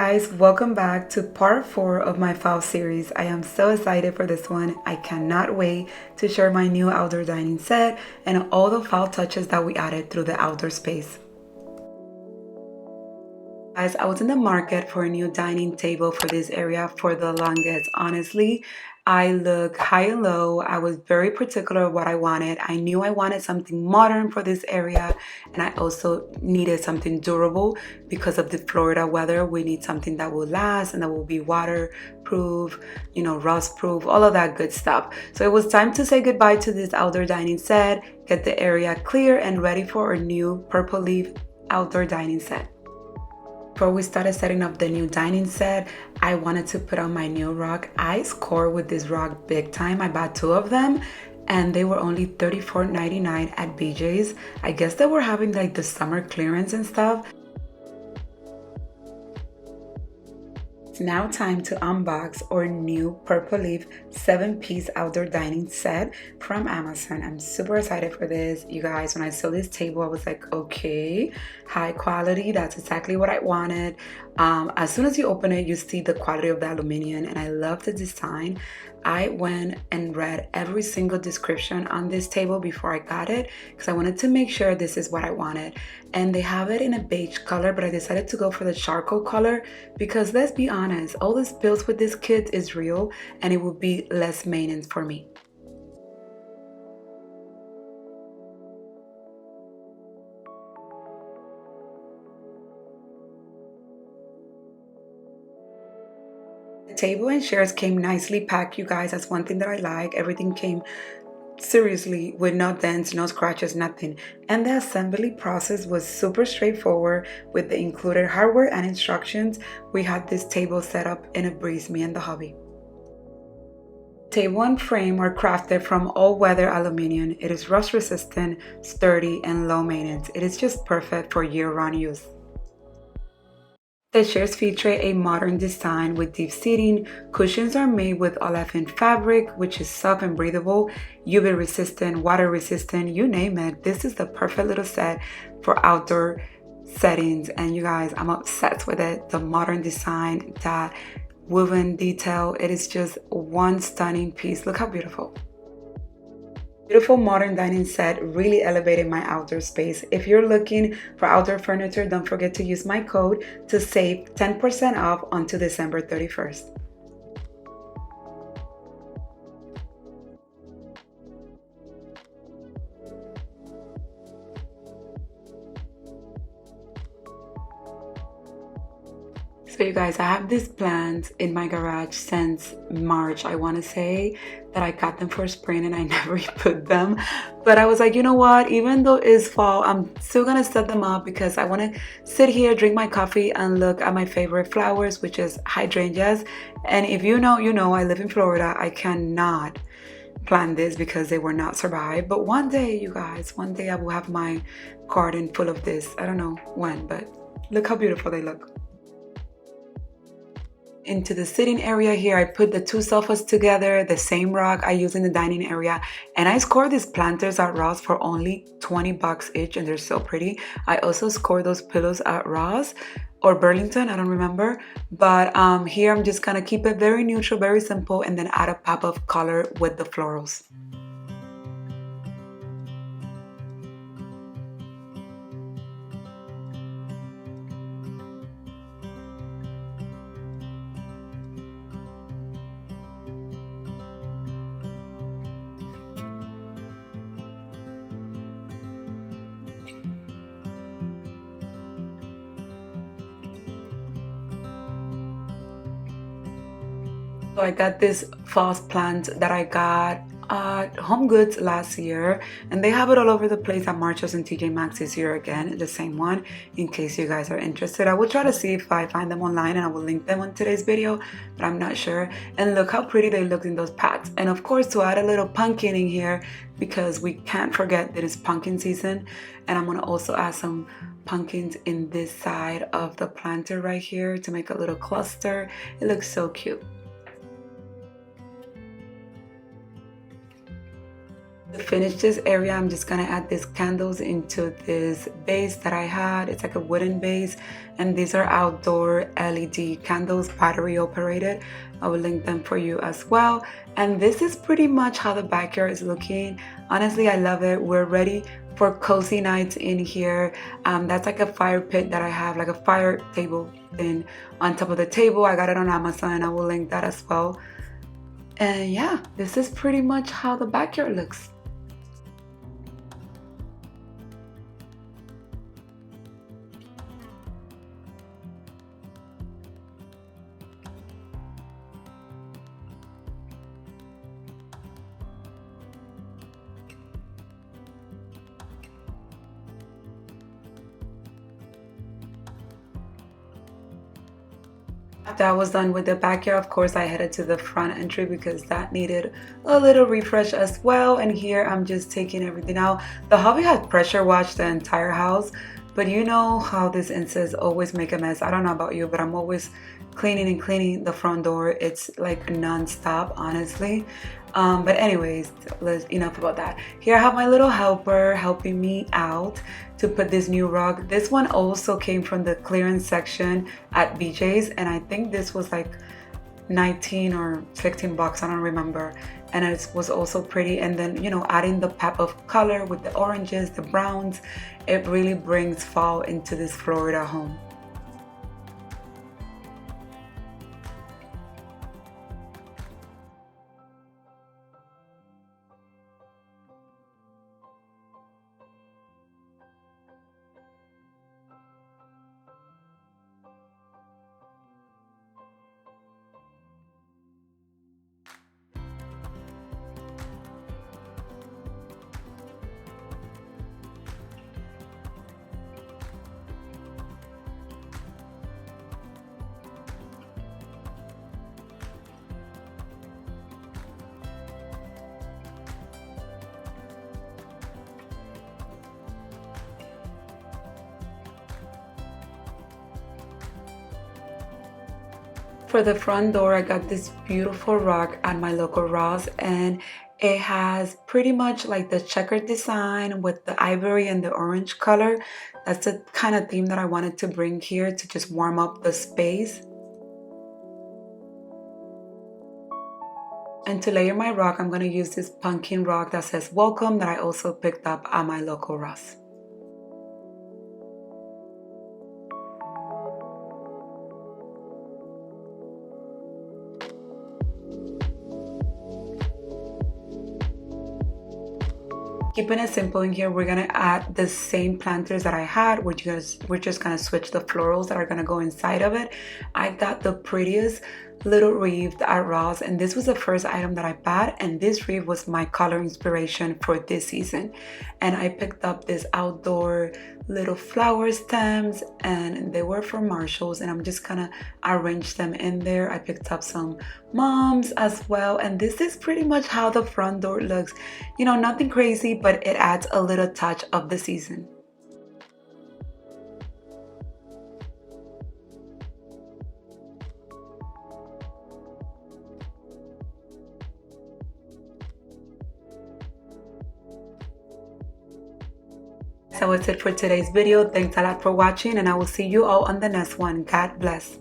guys, welcome back to part 4 of my fall series. I am so excited for this one. I cannot wait to share my new outdoor dining set and all the fall touches that we added through the outdoor space. Guys, I was in the market for a new dining table for this area for the longest. Honestly, I looked high and low. I was very particular what I wanted. I knew I wanted something modern for this area, and I also needed something durable because of the Florida weather. We need something that will last and that will be waterproof, rust proof, all of that good stuff. So it was time to say goodbye to this outdoor dining set, get the area clear and ready for a new purple leaf outdoor dining set. Before we started setting up the new dining set, I wanted to put on my new rug. I scored with this rug big time. I bought 2 of them and they were only $34.99 at BJ's. I guess they were having like the summer clearance and stuff. It's now time to unbox our new Purple Leaf 7-piece outdoor dining set from Amazon. I'm super excited for this. You guys, when I saw this table, I was like, okay, high quality. That's exactly what I wanted. As soon as you open it, you see the quality of the aluminum, and I love the design. I went and read every single description on this table before I got it because I wanted to make sure this is what I wanted. And they have it in a beige color, but I decided to go for the charcoal color because let's be honest, all the spills with this kit is real and it would be less maintenance for me. The table and chairs came nicely packed, you guys. That's one thing that I like. Everything came seriously with no dents, no scratches, nothing. And the assembly process was super straightforward with the included hardware and instructions. We had this table set up in a breeze, me and the hubby. Table and frame are crafted from all-weather aluminum. It is rust resistant, sturdy, and low maintenance. It is just perfect for year-round use. The chairs feature a modern design with deep seating. Cushions are made with olefin fabric, which is soft and breathable, UV resistant, water resistant, you name it. This is the perfect little set for outdoor settings. And you guys, I'm obsessed with it. The modern design, that woven detail, it is just one stunning piece. Look how beautiful. Beautiful modern dining set really elevated my outdoor space. If you're looking for outdoor furniture, don't forget to use my code to save 10% off until December 31st. So you guys, I have these plants in my garage since March, I want to say, that I got them for spring and I never put them. But I was like, you know what, even though it's fall, I'm still gonna set them up because I want to sit here, drink my coffee and look at my favorite flowers, which is hydrangeas. And if you know, I live in Florida. I cannot plant this because they will not survive. But one day, you guys, one day I will have my garden full of this. I don't know when, but look how beautiful they look. Into the sitting area here, I put the 2 sofas together, the same rug I use in the dining area, and I scored these planters at Ross for only 20 bucks each, and they're so pretty. I also scored those pillows at Ross or Burlington, I don't remember, but here I'm just gonna keep it very neutral, very simple, and then add a pop of color with the florals. So I got this false plant that I got at Home Goods last year, and they have it all over the place at Marshalls and TJ Maxx this year again, the same one, in case you guys are interested. I will try to see if I find them online and I will link them on today's video, but I'm not sure. And look how pretty they look in those packs. And of course, to add a little pumpkin in here, because we can't forget that it's pumpkin season, and I'm gonna also add some pumpkins in this side of the planter right here to make a little cluster. It looks so cute. To finish this area, I'm just gonna add these candles into this base that I had. It's like a wooden base, and these are outdoor LED candles, battery operated. I will link them for you as well. And this is pretty much how the backyard is looking. Honestly, I love it. We're ready for cozy nights in here. That's like a fire pit that I have, like a fire table thing on top of the table. I got it on Amazon. I will link that as well. And yeah, this is pretty much how the backyard looks. After I was done with the backyard, of course, I headed to the front entry because that needed a little refresh as well. And here I'm just taking everything out. The hubby had pressure washed the entire house, but you know how these insects always make a mess. I don't know about you, but I'm always cleaning and cleaning the front door. It's like non-stop, honestly. But anyways, enough about that. Here I have my little helper helping me out to put this new rug. This one also came from the clearance section at BJ's, and I think this was like 19 or 15 bucks, I don't remember. And it was also pretty. And then, you know, adding the pop of color with the oranges, the browns, it really brings fall into this Florida home. For the front door, I got this beautiful rug at my local Ross, and it has pretty much like the checkered design with the ivory and the orange color. That's the kind of theme that I wanted to bring here to just warm up the space. And to layer my rug, I'm going to use this pumpkin rug that says welcome that I also picked up at my local Ross. Keeping it simple in here, we're gonna add the same planters that I had. We're just gonna switch the florals that are gonna go inside of it. I got the prettiest little wreath at Ross, and this was the first item that I bought, and this wreath was my color inspiration for this season. And I picked up this outdoor little flower stems, and they were from Marshalls, and I'm just gonna arrange them in there. I picked up some mums as well, and this is pretty much how the front door looks. You know, nothing crazy, but it adds a little touch of the season. So that's it for today's video. Thanks a lot for watching, and I will see you all on the next one. God bless.